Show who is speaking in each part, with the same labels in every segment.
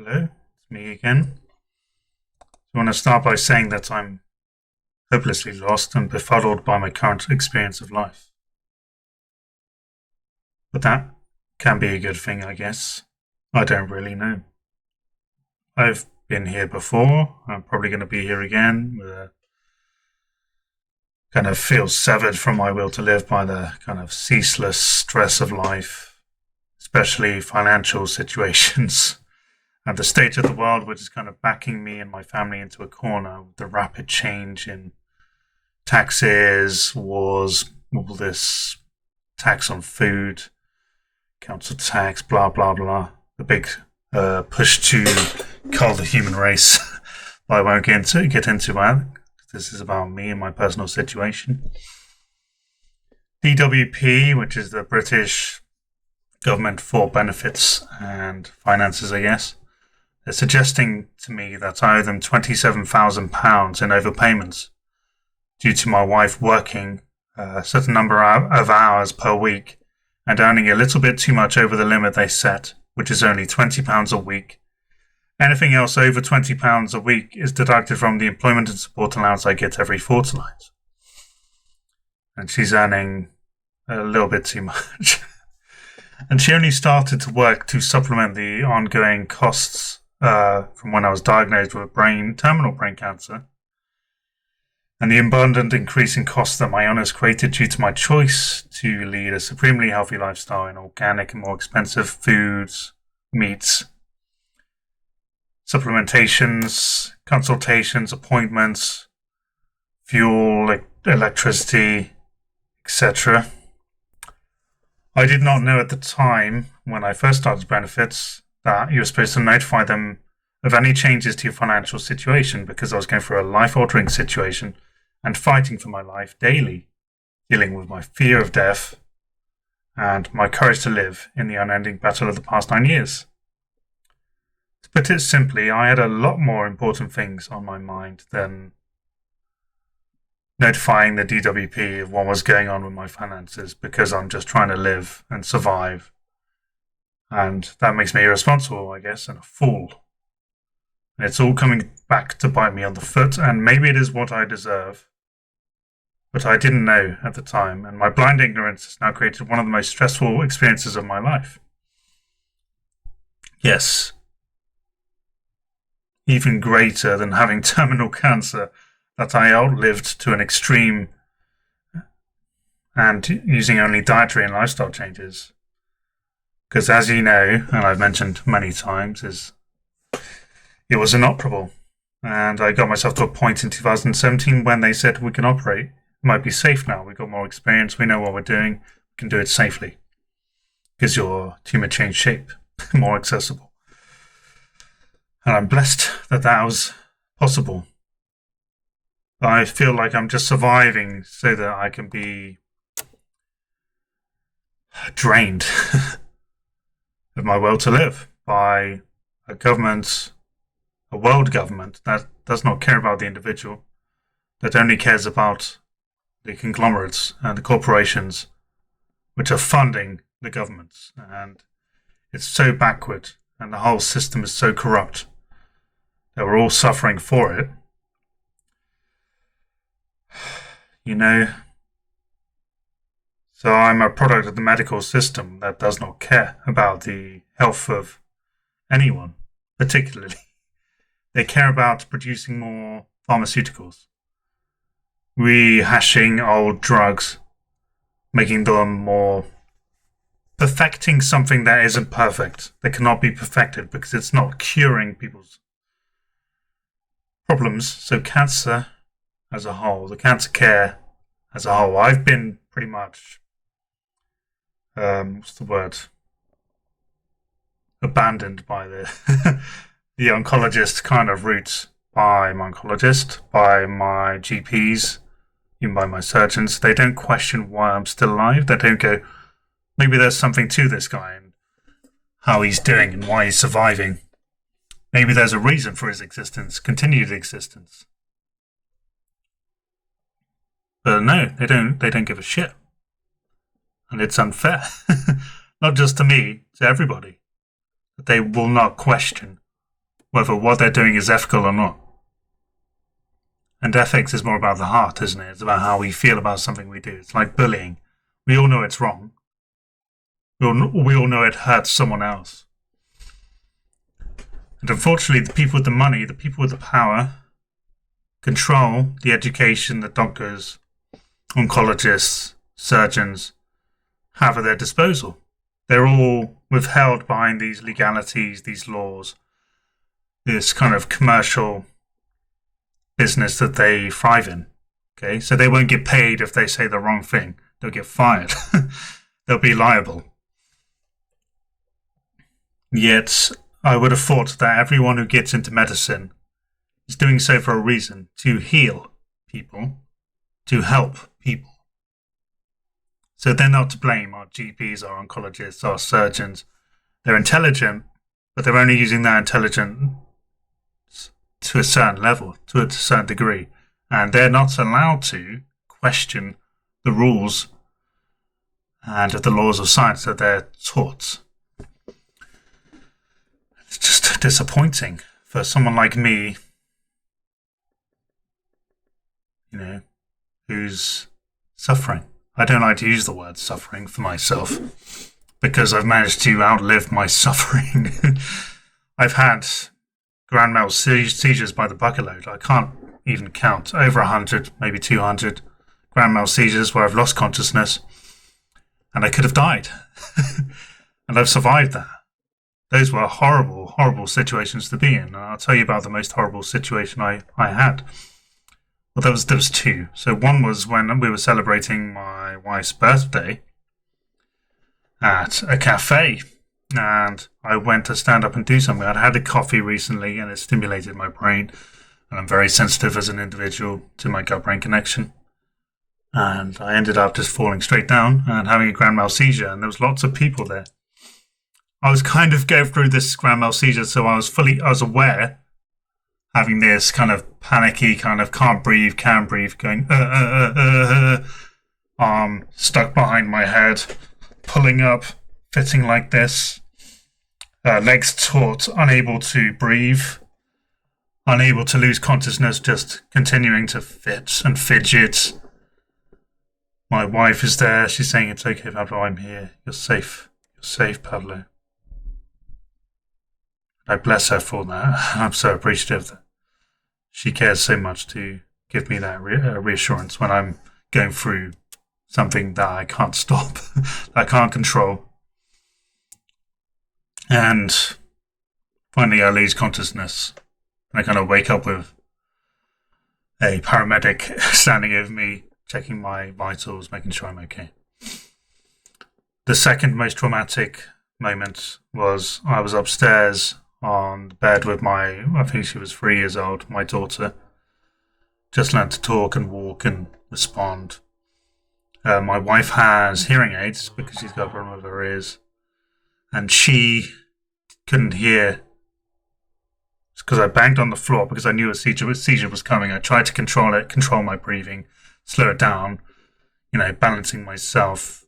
Speaker 1: Hello, it's me again. I want to start by saying that I'm hopelessly lost and befuddled by my current experience of life. But that can be a good thing, I guess. I don't really know. I've been here before. I'm probably going to be here again. Kind of feel severed from my will to live by the kind of ceaseless stress of life, especially financial situations. And the state of the world, which is kind of backing me and my family into a corner with the rapid change in taxes, wars, all this tax on food, council tax, blah, blah, blah. The big push to cull the human race. But I won't get into that. This is about me and my personal situation. DWP, which is the British government for benefits and finances, I guess. They're suggesting to me that I owe them £27,000 in overpayments due to my wife working a certain number of hours per week and earning a little bit too much over the limit they set, which is only £20 a week. Anything else over £20 a week is deducted from the employment and support allowance I get every fortnight. And she's earning a little bit too much. And she only started to work to supplement the ongoing costs from when I was diagnosed with terminal brain cancer, and the abundant increase in costs that my illness created due to my choice to lead a supremely healthy lifestyle in organic and more expensive foods, meats, supplementations, consultations, appointments, fuel, electricity, etc. I did not know at the time, when I first started benefits, that you were supposed to notify them of any changes to your financial situation, because I was going through a life-altering situation and fighting for my life daily, dealing with my fear of death and my courage to live in the unending battle of the past 9 years. To put it simply, I had a lot more important things on my mind than notifying the DWP of what was going on with my finances, because I'm just trying to live and survive. And that makes me irresponsible, I guess, and a fool. And it's all coming back to bite me on the foot, and maybe it is what I deserve. But I didn't know at the time, and my blind ignorance has now created one of the most stressful experiences of my life. Yes, even greater than having terminal cancer that I outlived to an extreme, and using only dietary and lifestyle changes. Because as you know, and I've mentioned many times, it was inoperable. And I got myself to a point in 2017 when they said we can operate. It might be safe now. We've got more experience. We know what we're doing. We can do it safely. Because your tumor changed shape, more accessible. And I'm blessed that that was possible. I feel like I'm just surviving so that I can be drained of my will to live by a world government that does not care about the individual, that only cares about the conglomerates and the corporations which are funding the governments. And it's so backward, and the whole system is so corrupt that we're all suffering for it. You know, so I'm a product of the medical system that does not care about the health of anyone, particularly. They care about producing more pharmaceuticals, rehashing old drugs, making them more, perfecting something that isn't perfect, that cannot be perfected because it's not curing people's problems. So cancer as a whole, the cancer care as a whole, I've been pretty much what's the word? Abandoned by the the oncologist kind of route, by my oncologist, by my GPs, even by my surgeons. They don't question why I'm still alive. They don't go, maybe there's something to this guy and how he's doing and why he's surviving. Maybe there's a reason for his existence, continued existence. But no, they don't give a shit. And it's unfair. Not just to me, to everybody. That they will not question whether what they're doing is ethical or not. And ethics is more about the heart, isn't it? It's about how we feel about something we do. It's like bullying. We all know it's wrong. We all know it hurts someone else. And unfortunately, the people with the money, the people with the power, control the education that doctors, oncologists, surgeons have at their disposal. They're all withheld behind these legalities, these laws, this kind of commercial business that they thrive in. Okay, so they won't get paid if they say the wrong thing. They'll get fired. They'll be liable. Yet, I would have thought that everyone who gets into medicine is doing so for a reason, to heal people, to help people. So they're not to blame, our GPs, our oncologists, our surgeons. They're intelligent, but they're only using that intelligence to a certain level, to a certain degree. And they're not allowed to question the rules and the laws of science that they're taught. It's just disappointing for someone like me, who's suffering. I don't like to use the word suffering for myself because I've managed to outlive my suffering. I've had grand mal seizures by the bucket load. I can't even count. Over 100, maybe 200 grand mal seizures where I've lost consciousness and I could have died. And I've survived that. Those were horrible, horrible situations to be in. And I'll tell you about the most horrible situation I had. Well, there was two. So one was when we were celebrating my wife's birthday at a cafe, and I went to stand up and do something. I'd had a coffee recently, and it stimulated my brain, and I'm very sensitive as an individual to my gut-brain connection. And I ended up just falling straight down and having a grand mal seizure, and there was lots of people there. I was kind of going through this grand mal seizure, so I was aware, having this kind of panicky, kind of can't breathe, can breathe, going, arm stuck behind my head, pulling up, fitting like this, legs taut, unable to breathe, unable to lose consciousness, just continuing to fit and fidget. My wife is there. She's saying, "It's okay, Pablo, I'm here. You're safe. You're safe, Pablo." I bless her for that. I'm so appreciative that she cares so much to give me that reassurance when I'm going through something that I can't stop, that I can't control. And finally I lose consciousness. And I kind of wake up with a paramedic standing over me, checking my vitals, making sure I'm okay. The second most traumatic moment was I was upstairs on the bed with I think she was 3 years old, my daughter. Just learned to talk and walk and respond. My wife has hearing aids because she's got a problem with her ears. And she couldn't hear. It's because I banged on the floor because I knew a seizure was coming. I tried to control it, control my breathing, slow it down, balancing myself.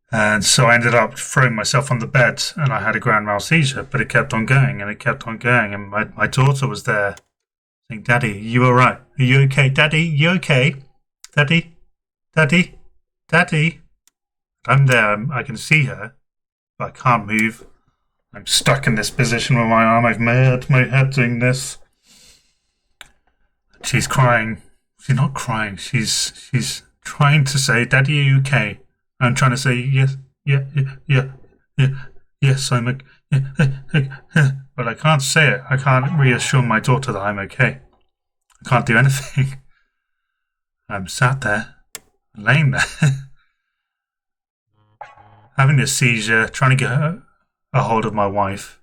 Speaker 1: And so I ended up throwing myself on the bed and I had a grand mal seizure, but it kept on going and it kept on going. And my daughter was there saying, "Daddy, are you all right? Are you okay? Daddy, you okay? Daddy? Daddy? Daddy?" I'm there. I can see her, but I can't move. I'm stuck in this position with my arm. I've made my head doing this. She's crying. She's not crying. She's trying to say, "Daddy, are you okay?" I'm trying to say, yes, yes, I'm okay. But I can't say it. I can't reassure my daughter that I'm okay. I can't do anything. I'm sat there, laying there, having this seizure, trying to get a hold of my wife,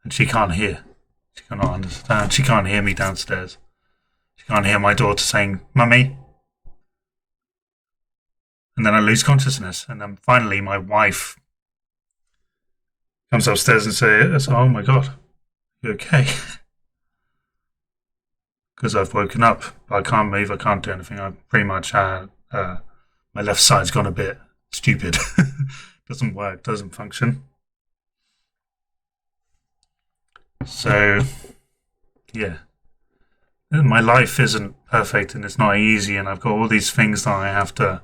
Speaker 1: and she can't hear. She cannot understand. She can't hear me downstairs. She can't hear my daughter saying, "Mummy." And then I lose consciousness. And then finally my wife comes upstairs and says, "Oh my God, you okay?" Because I've woken up. I can't move. I can't do anything. I pretty much my left side's gone a bit stupid. Doesn't work. Doesn't function. So, yeah. My life isn't perfect and it's not easy, and I've got all these things that I have to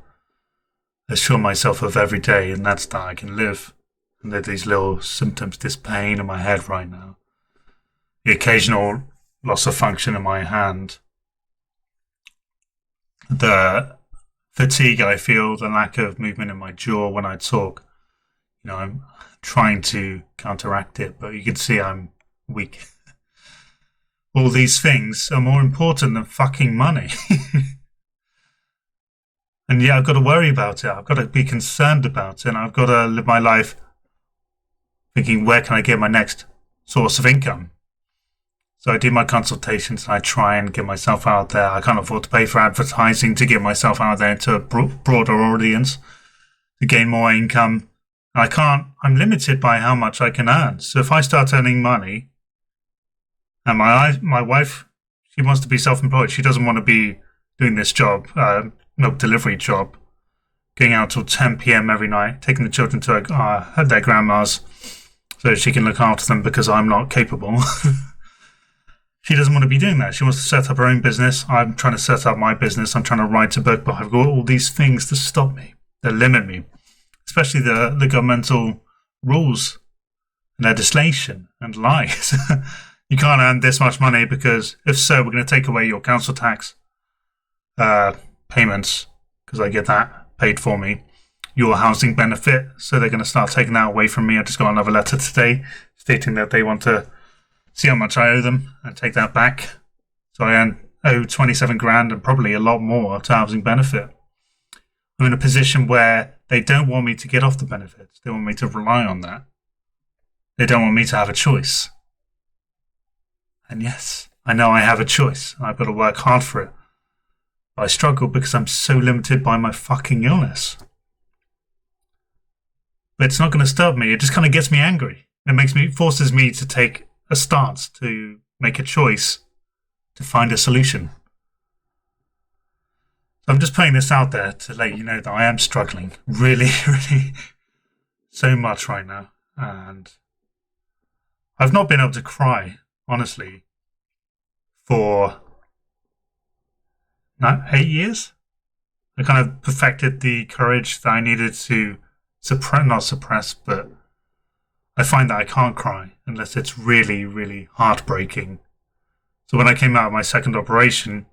Speaker 1: assure myself of every day, and that's that I can live. And there's these little symptoms, this pain in my head right now, the occasional loss of function in my hand, the fatigue I feel, the lack of movement in my jaw when I talk. I'm trying to counteract it, but you can see I'm weak. All these things are more important than fucking money. And yeah, I've got to worry about it. I've got to be concerned about it. And I've got to live my life thinking, where can I get my next source of income? So I do my consultations and I try and get myself out there. I can't afford to pay for advertising to get myself out there to a broader audience to gain more income. I'm limited by how much I can earn. So if I start earning money, and my wife, she wants to be self-employed. She doesn't want to be doing this job, milk delivery job, going out till 10 p.m. every night, taking the children to their grandma's so she can look after them because I'm not capable. She doesn't want to be doing that. She wants to set up her own business. I'm trying to set up my business. I'm trying to write a book, but I've got all these things that stop me, that limit me, especially the governmental rules, legislation, and lies. You can't earn this much money because if so, we're going to take away your council tax payments because I get that paid for me. Your housing benefit, so they're going to start taking that away from me. I just got another letter today stating that they want to see how much I owe them and take that back. So I owe 27 grand and probably a lot more to housing benefit. I'm in a position where they don't want me to get off the benefits. They want me to rely on that. They don't want me to have a choice. And yes, I know I have a choice. I've got to work hard for it. But I struggle because I'm so limited by my fucking illness. But it's not going to stop me. It just kind of gets me angry. It forces me to take a stance, to make a choice, to find a solution. So I'm just putting this out there to let you know that I am struggling really, really so much right now. And I've not been able to cry, honestly, for 8 years. I kind of perfected the courage that I needed to not suppress, but I find that I can't cry unless it's really, really heartbreaking. So when I came out of my second operation,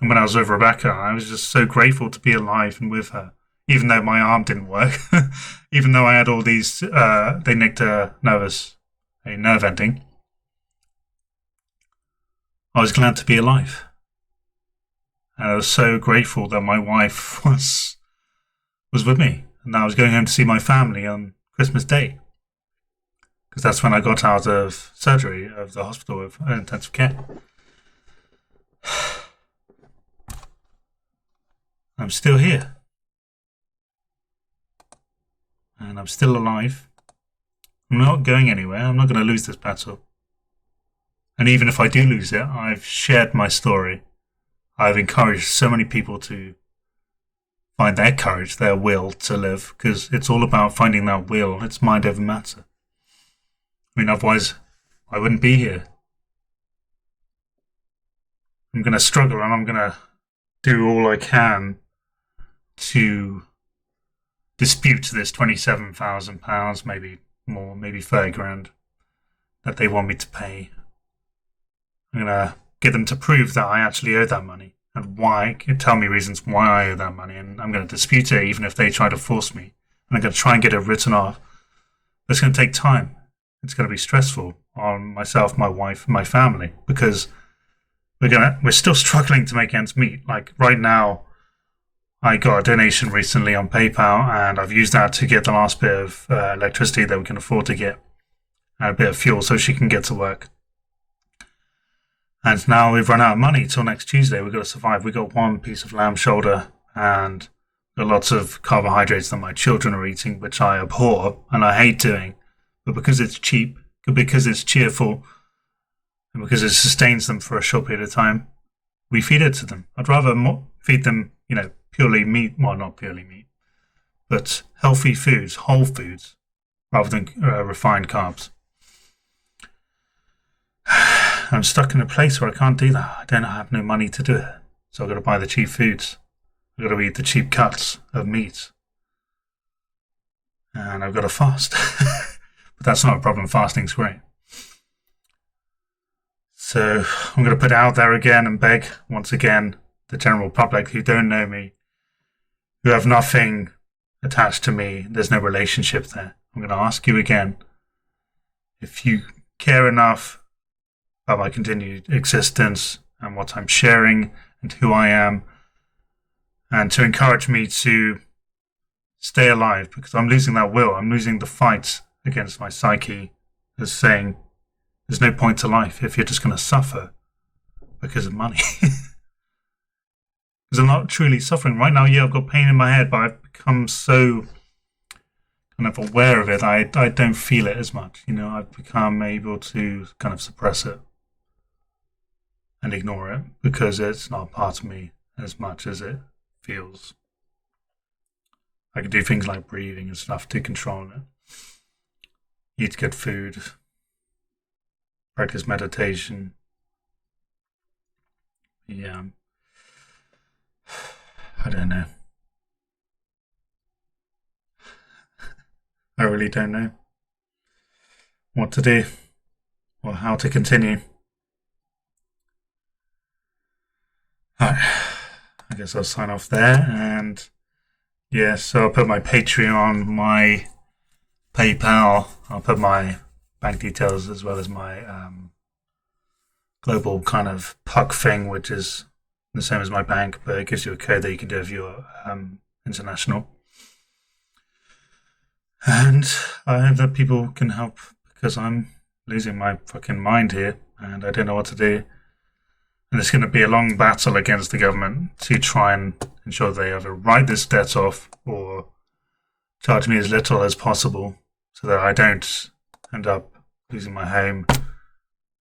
Speaker 1: and when I was with Rebecca, I was just so grateful to be alive and with her, even though my arm didn't work, even though I had all these, they nicked a nerve ending. I was glad to be alive. And I was so grateful that my wife was with me, and I was going home to see my family on Christmas Day. Because that's when I got out of surgery, of the hospital of intensive care. I'm still here. And I'm still alive. I'm not going anywhere. I'm not going to lose this battle. And even if I do lose it, I've shared my story. I've encouraged so many people to find their courage, their will to live, because it's all about finding that will. It's mind over matter. I mean, otherwise, I wouldn't be here. I'm going to struggle and I'm going to do all I can to dispute this £27,000, maybe more, maybe 30 grand that they want me to pay. I'm going to get them to prove that I actually owe that money and why, tell me reasons why I owe that money, and I'm going to dispute it even if they try to force me. And I'm going to try and get it written off. But it's going to take time. It's going to be stressful on myself, my wife, and my family because we're still struggling to make ends meet. Like right now, I got a donation recently on PayPal, and I've used that to get the last bit of electricity that we can afford to get, and a bit of fuel so she can get to work. And now we've run out of money till next Tuesday. We've got to survive. We've got one piece of lamb shoulder and got lots of carbohydrates that my children are eating, which I abhor and I hate doing. But because it's cheap, because it's cheerful, and because it sustains them for a short period of time, we feed it to them. I'd rather feed them, purely meat, well, not purely meat, but healthy foods, whole foods, rather than refined carbs. I'm stuck in a place where I can't do that. I don't have no money to do it. So I've got to buy the cheap foods. I've got to eat the cheap cuts of meat. And I've got to fast. But that's not a problem. Fasting's great. So I'm going to put it out there again and beg, once again, the general public who don't know me, who have nothing attached to me, there's no relationship there. I'm going to ask you again, if you care enough about my continued existence and what I'm sharing and who I am, and to encourage me to stay alive, because I'm losing that will. I'm losing the fight against my psyche, as saying there's no point to life if you're just going to suffer because of money. Because I'm not truly suffering. Right now, yeah, I've got pain in my head, but I've become so kind of aware of it. I don't feel it as much. You know, I've become able to kind of suppress it and ignore it because it's not part of me as much as it feels. I can do things like breathing and stuff to control it. Eat good food. Practice meditation. Yeah. I don't know. I really don't know what to do or how to continue. Alright, I guess I'll sign off there. And yeah, so I'll put my Patreon, my PayPal, I'll put my bank details as well as my global kind of puck thing, which is the same as my bank, but it gives you a code that you can do if you're international. And I hope that people can help because I'm losing my fucking mind here and I don't know what to do. And it's going to be a long battle against the government to try and ensure they either write this debt off or charge me as little as possible so that I don't end up losing my home,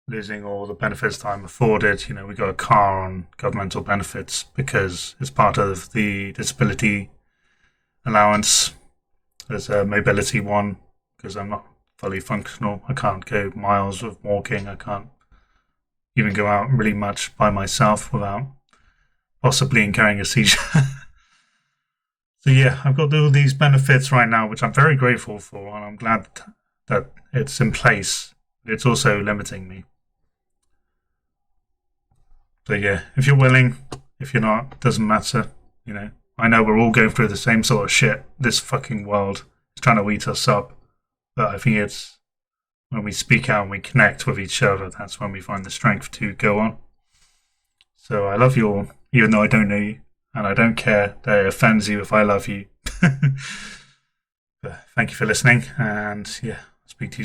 Speaker 1: losing all the benefits that I'm afforded. You know, we got a car on governmental benefits because it's part of the disability allowance. There's a mobility one because I'm not fully functional. I can't go miles of walking. I can't even go out really much by myself without possibly incurring a seizure. So yeah, I've got all these benefits right now, which I'm very grateful for, and I'm glad that it's in place. It's also limiting me. So yeah, if you're willing, if you're not, doesn't matter. You know, I know we're all going through the same sort of shit. This fucking world is trying to eat us up. But I think it's when we speak out and we connect with each other, that's when we find the strength to go on. So I love you all, even though I don't know you. And I don't care that it offends you if I love you. But thank you for listening. And yeah, I'll speak to you soon.